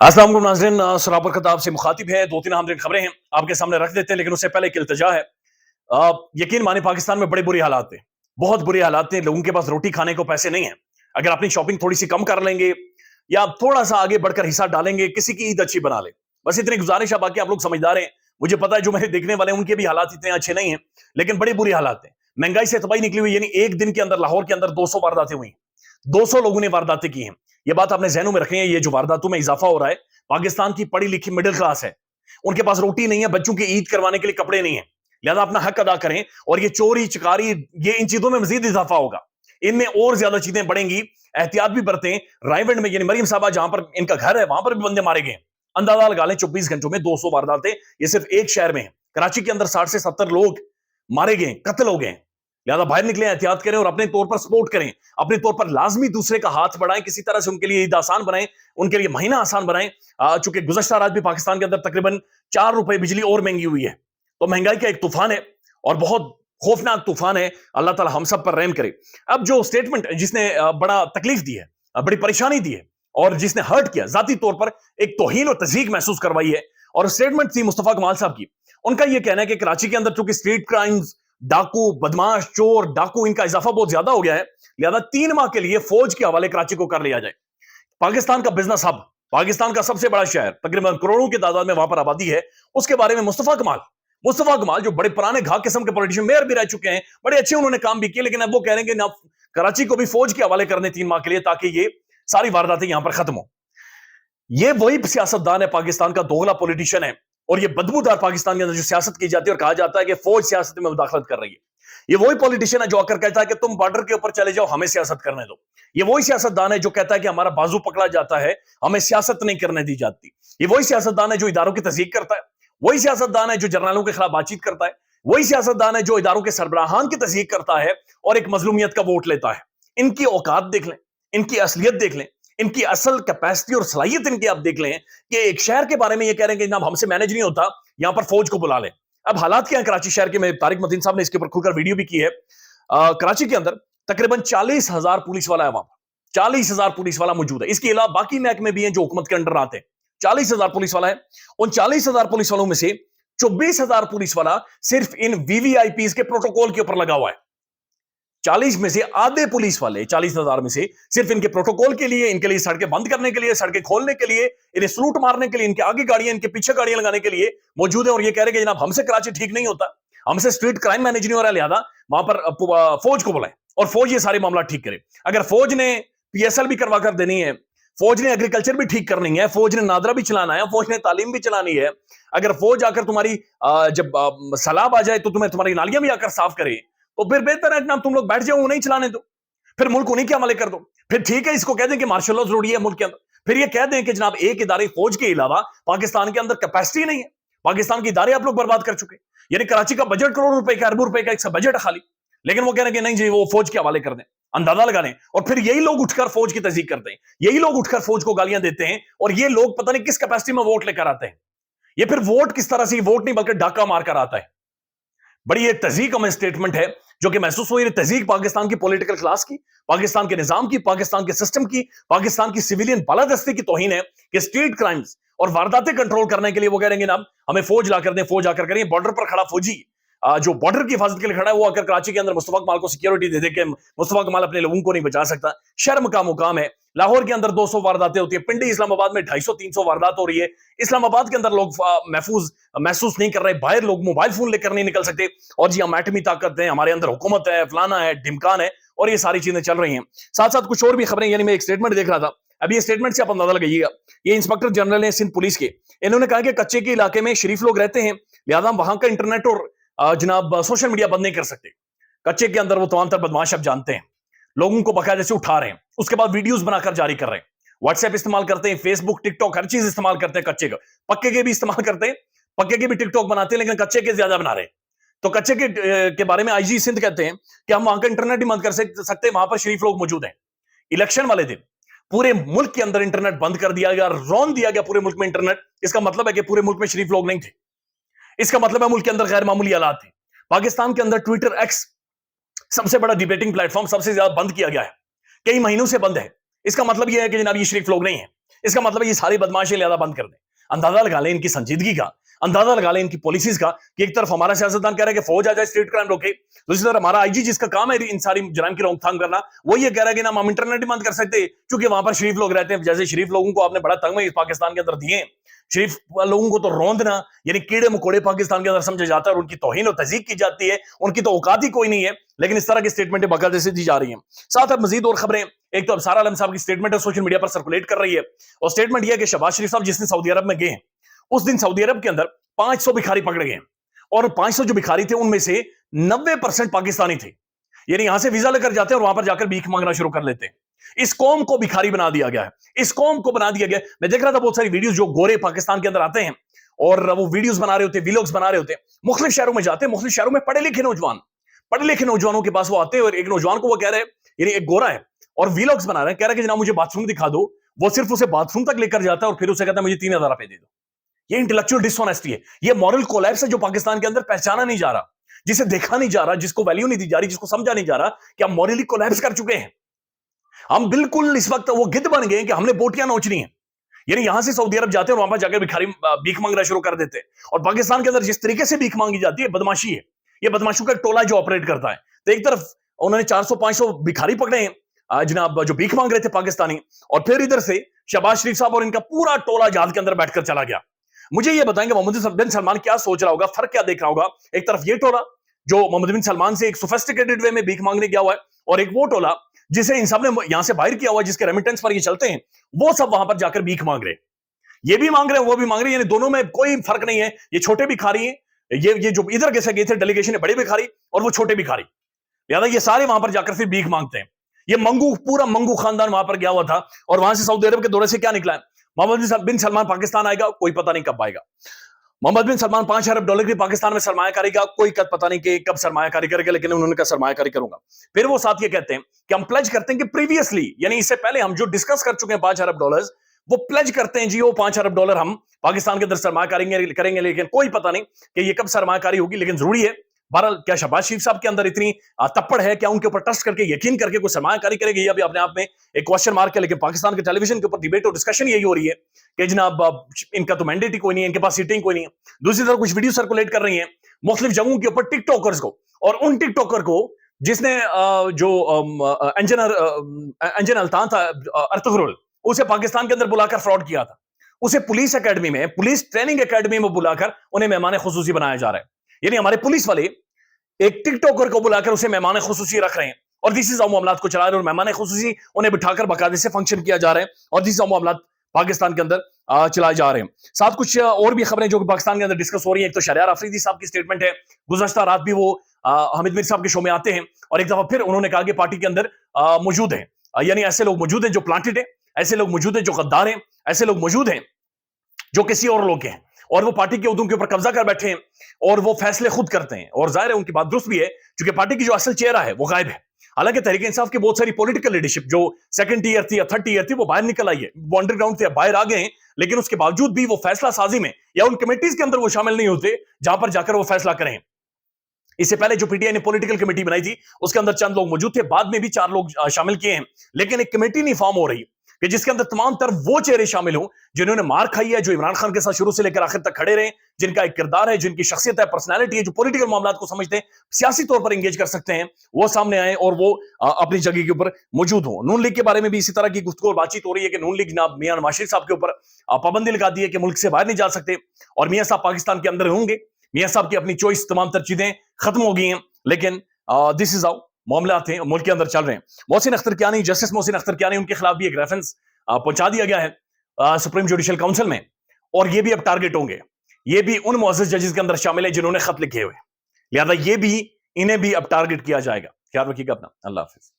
अस्सलाम वालेकुम नाज़रीन, सरापर खताब से मुखातिब है। दो तीन अहम खबरें हैं आपके सामने रख देते हैं, लेकिन उससे पहले एक इल्तिजा है। यकीन माने पाकिस्तान में बड़े बुरे हालात हैं, बहुत बुरे हालात हैं। लोगों के पास रोटी खाने को पैसे नहीं है। अगर अपनी शॉपिंग थोड़ी सी कम कर लेंगे या थोड़ा सा आगे बढ़कर हिस्सा डालेंगे, किसी की ईद अच्छी बना ले, बस इतनी गुजारिश है। बाकी आप लोग समझदार हैं, मुझे पता है जो मेरे देखने वाले हैं उनके भी हालात इतने अच्छे नहीं है, लेकिन बड़े बुरे हालात हैं। महंगाई से तबाही निकली हुई, यानी एक दिन के अंदर लाहौर के अंदर 200 वारदातें हुई, 200 लोगों ने वारदातें की हैं। ये बात आपने जहनों में रखनी है। ये जो वारदातों में इजाफा हो रहा है, पाकिस्तान की पढ़ी लिखी मिडिल क्लास है, उनके पास रोटी नहीं है, बच्चों की ईद करवाने के लिए कपड़े नहीं है, लिहाजा अपना हक अदा करें। और ये चोरी चकारी, ये इन चीजों में मजीद इजाफा होगा, इनमें और ज्यादा चीजें बढ़ेंगी। एहतियात भी बरतें। रायगढ़ में यानी मरियम साहबा जहां पर इनका घर है, वहां पर भी बंदे मारे गए। अंदाजा लगा लें 24 घंटों में 200 वारदातें, ये सिर्फ एक शहर में है। कराची के अंदर 60 से 70 लोग मारे गए, कत्ल हो गए। लिहाजा बाहर निकले, एहतियात करें और अपने तौर पर सपोर्ट करें, अपने तौर पर लाजमी दूसरे का हाथ बढ़ाएं, किसी तरह से उनके लिए ईद आसान बनाएं, उनके लिए महीना आसान बनाएं। चूंकि गुज़श्ता रात भी पाकिस्तान के अंदर तकरीबन 4 रुपए बिजली और महंगी हुई है, तो महंगाई का एक तूफान है और बहुत खौफनाक तूफान है। अल्लाह ताला हम सब पर रहम करे। अब जो स्टेटमेंट जिसने बड़ा तकलीफ दी है, बड़ी परेशानी दी है और जिसने हर्ट किया, जाती तौर पर एक तौहीन और तज़ीक महसूस करवाई है, और स्टेटमेंट थी मुस्तफा कमाल साहब की। उनका यह कहना है कि कराची के अंदर चूंकि स्ट्रीट क्राइम्स, डाकू, बदमाश, चोर, डाकू, इनका इजाफा बहुत ज्यादा हो गया है, लिहाजा 3 माह के लिए फौज के हवाले कराची को कर लिया जाए। पाकिस्तान का बिजनेस हब, पाकिस्तान का सबसे बड़ा शहर, तकरीबन करोड़ों की तादाद में वहां पर आबादी है, उसके बारे में मुस्तफा कमाल जो बड़े पुराने घाक किस्म के पॉलिटिशियन, मेयर भी रह चुके हैं, बड़े अच्छे उन्होंने काम भी किए, लेकिन अब वो कह रहे हैं कि ना, कराची को भी फौज के हवाले करने 3 माह के लिए, ताकि ये सारी वारदातें यहां पर खत्म हो। ये वही सियासतदान है, पाकिस्तान का दोगला पॉलिटिशियन है, और ये बदबूदार पाकिस्तान के अंदर जो सियासत की जाती है और कहा जाता है कि फौज सियासत में मुदाखलत कर रही है, ये वही पॉलिटिशियन है जो आकर कहता है कि तुम बॉर्डर के ऊपर चले जाओ, हमें सियासत करने दो। ये वही सियासतदान है जो कहता है कि हमारा बाजू पकड़ा जाता है, हमें सियासत नहीं करने दी जाती। ये वही सियासतदान है जो इदारों की तस्दीक करता है, वही सियासतदान है जो जर्नलों के खिलाफ बातचीत करता है, वही सियासतदान है जो इदारों के सरबराहान की तस्दीक करता है और एक मजलूमियत का वोट लेता है। इनकी औकात देख लें, इनकी असलियत देख लें, इनकी असल कैपेसिटी और सलाहियत इनकी आप देख लें कि एक शहर के बारे में ये कह रहे हैं कि जनाब हमसे मैनेज नहीं होता, यहां पर फौज को बुला लें। अब हालात क्या है कराची शहर के, में तारिक मतीन साहब ने इसके ऊपर खुलकर वीडियो भी की है। कराची के अंदर तकरीबन 40,000 पुलिस वाला है, वहां पर 40,000 पुलिस वाला मौजूद है। इसके अलावा बाकी महकमे भी हैं जो हुकूमत के अंडर आते हैं। 40,000 पुलिस वाला है। उन 40,000 पुलिस वालों में से 24,000 पुलिस वाला सिर्फ इन वीवीआईपी के प्रोटोकॉल के ऊपर लगा हुआ है। 40 में से आधे पुलिस वाले 40,000 में से सिर्फ इनके प्रोटोकॉल के लिए, इनके लिए सड़कें बंद करने के लिए, सड़कें खोलने के लिए, इन्हें सलूट मारने के लिए, इनके आगे गाड़ियां, इनके पीछे गाड़ियां लगाने के लिए मौजूद है। और ये कह रहे हैं कि जनाब हमसे कराची ठीक नहीं होता, हमसे स्ट्रीट क्राइम मैनेज नहीं हो रहा, लिहाजा वहां पर फौज को बुलाएं और फौज ये सारे मामला ठीक करे। अगर फौज ने पीएसएल भी करवा कर देनी है, फौज ने एग्रीकल्चर भी ठीक करनी है, फौज ने नादरा भी चलाना है, फौज ने तालीम भी चलानी है, अगर फौज आकर तुम्हारी जब सैलाब आ जाए तो तुम्हें तुम्हारी नालियां भी आकर साफ करे, तो फिर बेहतर है जनाब तुम लोग बैठ जाओ, नहीं चलाने दो, फिर मुल्क उन्हीं के हवाले कर दो। फिर ठीक है, इसको कह दें कि मार्शल लॉ जरूरी है मुल्क के अंदर, फिर ये कह दें कि जनाब एक इदारे फौज के अलावा पाकिस्तान के अंदर कैपेसिटी नहीं है, पाकिस्तान के इदारे आप लोग बर्बाद कर चुके। यानी कराची का बजट करोड़ रुपए का, अरबों रुपए का एक बजट है खाली, लेकिन वो कह रहे हैं कि नहीं जी वो फौज के हवाले कर दें। अंदाजा लगा लें। और फिर यही लोग उठकर फौज की तस्दीक करते हैं, यही लोग उठकर फौज को गालियां देते हैं, और ये लोग पता नहीं किस कैपेसिटी में वोट लेकर आते हैं। ये फिर वोट किस तरह से, वोट नहीं बल्कि डाका मारकर आता है। बड़ी एक तहजीक हमें स्टेटमेंट है जो कि महसूस हुई। तहजीक पाकिस्तान की पॉलिटिकल क्लास की, पाकिस्तान के निजाम की, पाकिस्तान के सिस्टम की, पाकिस्तान की सिविलियन बालादस्ती की तौहीन है कि स्ट्रीट क्राइम्स और वारदातें कंट्रोल करने के लिए वो कह रहे हैं ना हमें फौज ला कर दें, फौज आकर करें। बॉर्डर पर खड़ा फौजी जो बॉर्डर की हिफाजत के लिए खड़ा है, वो आकर कराची के अंदर मुस्तफा कमाल को सिक्योरिटी दे दे के मुस्तफा कमाल अपने लोगों को नहीं बचा सकता। शर्म का मुकाम है। लाहौर के अंदर 200 वारदातें होती है, पिंडी इस्लामाबाद में 250-300 वारदात हो रही है। इस्लामाबाद के अंदर लोग महफूज महसूस नहीं कर रहे, बाहर लोग मोबाइल फोन लेकर नहीं निकल सकते, और जी हम एटमी ताकत है, हमारे अंदर हुकूमत है, फलाना है, ढिमकान है, और ये सारी चीजें चल रही हैं। साथ साथ कुछ और भी खबरें, यानी मैं एक स्टेटमेंट देख रहा था, अभी ये स्टेटमेंट से आप अंदाजा लगाइएगा। ये इंस्पेक्टर जनरल है सिंध पुलिस के, इन्होंने कहा कि कच्चे के इलाके में शरीफ लोग रहते हैं, लिहाजा वहां का इंटरनेट और जनाब सोशल मीडिया बंद नहीं कर सकते। कच्चे के अंदर वो तमाम तर बदमाश आप जानते हैं, लोगों को बकायदे से उठा रहे हैं, उसके बाद वीडियोस बनाकर जारी कर रहे हैं, व्हाट्सएप इस्तेमाल करते हैं, फेसबुक, टिकटॉक, हर चीज इस्तेमाल करते हैं कच्चे का। पक्के के भी इस्तेमाल करते हैं, पक्के के भी टिकटॉक बनाते हैं, लेकिन कच्चे के ज्यादा बना रहे हैं। तो कच्चे के बारे में आईजी सिंध कहते हैं कि हम वहां का इंटरनेट ही बंद कर सकते, वहां पर शरीफ लोग मौजूद हैं। इलेक्शन वाले दिन पूरे मुल्क के अंदर इंटरनेट बंद कर दिया गया, रौन दिया गया पूरे मुल्क में इंटरनेट। इसका मतलब है कि पूरे मुल्क में शरीफ लोग नहीं थे, इसका मतलब है मुल्क के अंदर गैर मामूली हालात थे। पाकिस्तान के अंदर ट्विटर एक्स सबसे बड़ा डिबेटिंग प्लेटफॉर्म सबसे ज्यादा बंद किया गया है, कई महीनों से बंद है। इसका मतलब यह है कि जनाब ये शरीफ लोग नहीं है। اس کا مطلب یہ ساری بدماشی لہذا بند کر دیں. اندازہ لگا لیں ان کی سنجیدگی کا, اندازہ لگا لیں ان کی پالیسیز کا, کہ ایک طرف ہمارا سیاستدان کہہ رہا ہے کہ فوج آ جائے اسٹریٹ کرائم روکے, دوسری طرف ہمارا آئی جی جس کا کام ہے ان ساری جرائم کی روک تھام کرنا, وہ یہ کہہ رہا ہے کہ نا ہم انٹرنیٹ ہی بند کر سکتے کیونکہ وہاں پر شریف لوگ رہتے ہیں. جیسے شریف لوگوں کو آپ نے بڑا تنگ میں پاکستان کے اندر دیے, شریف لوگوں کو تو روندنا یعنی کیڑے مکوڑے پاکستان کے اندر سمجھا جاتا ہے اور ان کی توہین و تذیق کی جاتی ہے, ان کی تو اوقات ہی کوئی نہیں ہے. لیکن اس طرح کی اسٹیٹمنٹیں باقاعدہ سے دی جا رہی ہیں. ساتھ اب مزید اور خبریں, ایک تو ابصار عالم صاحب کی اسٹیٹمنٹ ہے سوشل میڈیا پر سرکولیٹ کر رہی ہے, اور اسٹیٹمنٹ یہ ہے کہ شہباز شریف صاحب جس دن سعودی عرب میں گئے ہیں اس دن سعودی عرب کے اندر 500 بھکاری پکڑے گئے, اور 500 جو بھکاری تھے ان میں سے 90% پاکستانی تھے. یعنی یہاں سے ویزا لے کر جاتے ہیں اور وہاں پر جا کر بھیک مانگنا شروع کر لیتے ہیں. اس قوم کو بھکاری بنا دیا گیا ہے, اس قوم کو بنا دیا گیا. میں دیکھ رہا تھا بہت ساری ویڈیوز جو گورے پاکستان کے اندر آتے ہیں اور وہ ویڈیوز بنا رہے ہوتے ہیں, ویلوگز بنا رہے ہوتے ہیں, مختلف شہروں میں جاتے ہیں, مختلف شہروں میں پڑھے لکھے نوجوانوں کے پاس وہ آتے ہیں, اور ایک نوجوان کو وہ کہہ رہے ہیں, یعنی ایک گورا ہے اور ویلوگز بنا رہے ہیں, کہہ رہا ہے کہ جناب مجھے باتھ روم دکھا دو. وہ صرف اسے باتھ روم تک لے کر جاتا ہے اور پھر اسے کہتا ہے مجھے 3000 روپے دے دو. یہ انٹلیکچوئل ڈس آنیسٹی ہے, یہ مورل کولیپس ہے جو پاکستان کے اندر پہچانا نہیں جا رہا, جسے دیکھا نہیں جا رہا, جس کو ویلیو نہیں دی جا رہی, جس کو سمجھا نہیں جا رہا کہ ہم موریلی کولیپس کر چکے ہیں. ہم بالکل اس وقت وہ گدھ بن گئے ہیں کہ ہم نے بوٹیاں نوچنی ہیں. یعنی یہاں سے سعودی عرب جاتے ہیں اور وہاں پر جا کے بھکاری بھیک مانگنا شروع کر دیتے ہیں, اور پاکستان کے اندر جس طریقے سے بھیک مانگی جاتی ہے بدماشی ہے. یہ بدماشوں کا ایک ٹولہ جو آپریٹ کرتا ہے. تو ایک طرف انہوں نے 400-500 بھکاری پکڑے ہیں جناب جو بھیک مانگ رہے تھے پاکستانی, اور پھر ادھر سے شہباز شریف صاحب اور ان کا پورا ٹولہ جہاد کے اندر بیٹھ کر چلا گیا. مجھے یہ بتائیں کہ محمد بن سلمان کیا سوچ رہا ہوگا, فرق کیا دیکھ رہا ہوگا. ایک طرف یہ ٹولہ جو محمد بن سلمان سے ایک سوفسٹیکیٹڈ وے میں بھیک مانگنے گیا ہوا ہے, اور ایک وہ ٹولہ جسے ان سب نے یہاں سے باہر کیا ہوا ہے, جس کے ریمیٹنس پر یہ چلتے ہیں, وہ سب وہاں پر جا کر بھیک مانگ رہے. یہ بھی مانگ رہے ہیں, وہ بھی مانگ رہے ہیں, یعنی دونوں میں کوئی فرق نہیں ہے. یہ چھوٹے بھکاری ہیں, یہ جو ادھر کے سے گئے تھے ڈیلیگیشن بڑے بھکاری, اور وہ چھوٹے بھکاری, لہٰذا یہ سارے وہاں پر جا کر پھر بھیک مانگتے ہیں. یہ منگو پورا منگو خاندان وہاں پر گیا ہوا تھا, اور وہاں سے سعودی عرب کے دورے سے کیا نکلا ہے, محمد بن سلمان پاکستان آئے گا, کوئی پتہ نہیں کب آئے گا. محمد بن سلمان 5 ارب ڈالر کی پاکستان میں سرمایہ کاری کا کوئی پتہ نہیں کہ کب سرمایہ کاری کرے گا, لیکن انہوں نے کہا سرمایہ کاری کروں گا. پھر وہ ساتھ یہ کہتے ہیں کہ ہم پلیج کرتے ہیں کہ پریویسلی, یعنی اس سے پہلے ہم جو ڈسکس کر چکے ہیں 5 ارب ڈالرز, وہ پلیج کرتے ہیں جی وہ 5 ارب ڈالر ہم پاکستان کے اندر سرمایہ کریں گے, لیکن کوئی پتہ نہیں کہ یہ کب سرمایہ کاری ہوگی. لیکن ضروری ہے بہرحال, کیا شہباز شریف صاحب کے اندر اتنی تپڑ ہے, کیا ان کے اوپر ٹرسٹ کر کے یقین کر کے کوئی سرمایہ کاری کرے گی, یہ بھی اپنے آپ میں ایک کوشچن مارک ہے. لیکن پاکستان کے ٹیلی ویژن کے اوپر ڈیبیٹ اور ڈسکشن یہی ہو رہی ہے کہ جناب ان کا تو مینڈیٹ ہی کوئی نہیں ہے, ان کے پاس سیٹنگ کوئی نہیں ہے. دوسری طرف کچھ ویڈیو سرکولیٹ کر رہی ہیں مختلف جگہوں کے اوپر ٹک ٹاکرز کو, اور ان ٹک ٹاکر کو جس نے جو انجن الطان تھا ارطغرل, اسے پاکستان کے اندر بلا کر فراڈ کیا تھا, اسے پولیس اکیڈمی میں, پولیس ٹریننگ اکیڈمی میں بلا کر انہیں مہمان خصوصی بنایا جا رہا ہے. یعنی ہمارے پولیس والے ایک ٹک ٹاکر کو بلا کر اسے مہمان خصوصی رکھ رہے ہیں, اور دیسی معاملات کو چلا رہے ہیں, اور مہمان خصوصی انہیں بٹھا کر باقاعدہ سے فنکشن کیا جا رہا ہے, اور دیسی معاملات پاکستان کے اندر چلائے جا رہے ہیں. ساتھ کچھ اور بھی خبریں جو پاکستان کے اندر ڈسکس ہو رہی ہیں. ایک تو شہریار آفریدی صاحب کی اسٹیٹمنٹ ہے, گزشتہ رات بھی وہ حامد میر صاحب کے شو میں آتے ہیں, اور ایک دفعہ پھر انہوں نے کہا کہ پارٹی کے اندر موجود ہیں, یعنی ایسے لوگ موجود ہیں جو پلانٹڈ ہیں, ایسے لوگ موجود ہیں جو غدار ہیں, ایسے لوگ موجود ہیں جو کسی اور لوگ کے ہیں, اور وہ پارٹی کے عہدوں کے اوپر قبضہ کر بیٹھے ہیں, اور وہ فیصلے خود کرتے ہیں. اور ظاہر ہے ان کی بات درست بھی ہے, کیونکہ پارٹی کی جو اصل چہرہ ہے وہ غائب ہے. حالانکہ تحریک انصاف کی بہت ساری پولیٹیکل لیڈرشپ جو سیکنڈ ٹیئر تھی یا تھرڈ ٹیئر تھی وہ باہر نکل آئی ہے, وہ انڈر گراؤنڈ تھے, باہر آ گئے ہیں, لیکن اس کے باوجود بھی وہ فیصلہ سازی میں یا ان کمیٹیز کے اندر وہ شامل نہیں ہوتے جہاں پر جا کر وہ فیصلہ کریں. اس سے پہلے جو پی ٹی آئی نے پولیٹیکل کمیٹی بنائی تھی اس کے اندر چند لوگ موجود تھے, بعد میں بھی 4 لوگ شامل کیے ہیں, لیکن ایک کمیٹی نہیں فارم ہو رہی کہ جس کے اندر تمام تر وہ چہرے شامل ہوں جنہوں نے مار کھائی ہے, جو عمران خان کے ساتھ شروع سے لے کر آخر تک کھڑے رہے, جن کا ایک کردار ہے, جن کی شخصیت ہے, پرسنالٹی ہے, جو پولیٹیکل معاملات کو سمجھتے ہیں, سیاسی طور پر انگیج کر سکتے ہیں, وہ سامنے آئے اور وہ اپنی جگہ کے اوپر موجود ہوں. نون لیگ کے بارے میں بھی اسی طرح کی گفتگو اور بات چیت ہو رہی ہے کہ نون لیگ جناب میاں نواز شریف صاحب کے اوپر پابندی لگا دی ہے کہ ملک سے باہر نہیں جا سکتے, اور میاں صاحب پاکستان کے اندر ہوں گے. میاں صاحب کی اپنی چوائس, تمام تر چیزیں ختم ہو گئی ہیں, لیکن دس از ہاؤ معاملات ہیں ملک کے اندر چل رہے ہیں. محسن اختر کیانی, جسٹس محسن اختر کیانی, ان کے خلاف بھی ایک ریفرنس پہنچا دیا گیا ہے سپریم جوڈیشل کاؤنسل میں, اور یہ بھی اب ٹارگٹ ہوں گے. یہ بھی ان معزز ججز کے اندر شامل ہیں جنہوں نے خط لکھے ہوئے, لہذا یہ بھی انہیں بھی اب ٹارگٹ کیا جائے گا. خیال رکھیے گا اپنا, اللہ حافظ.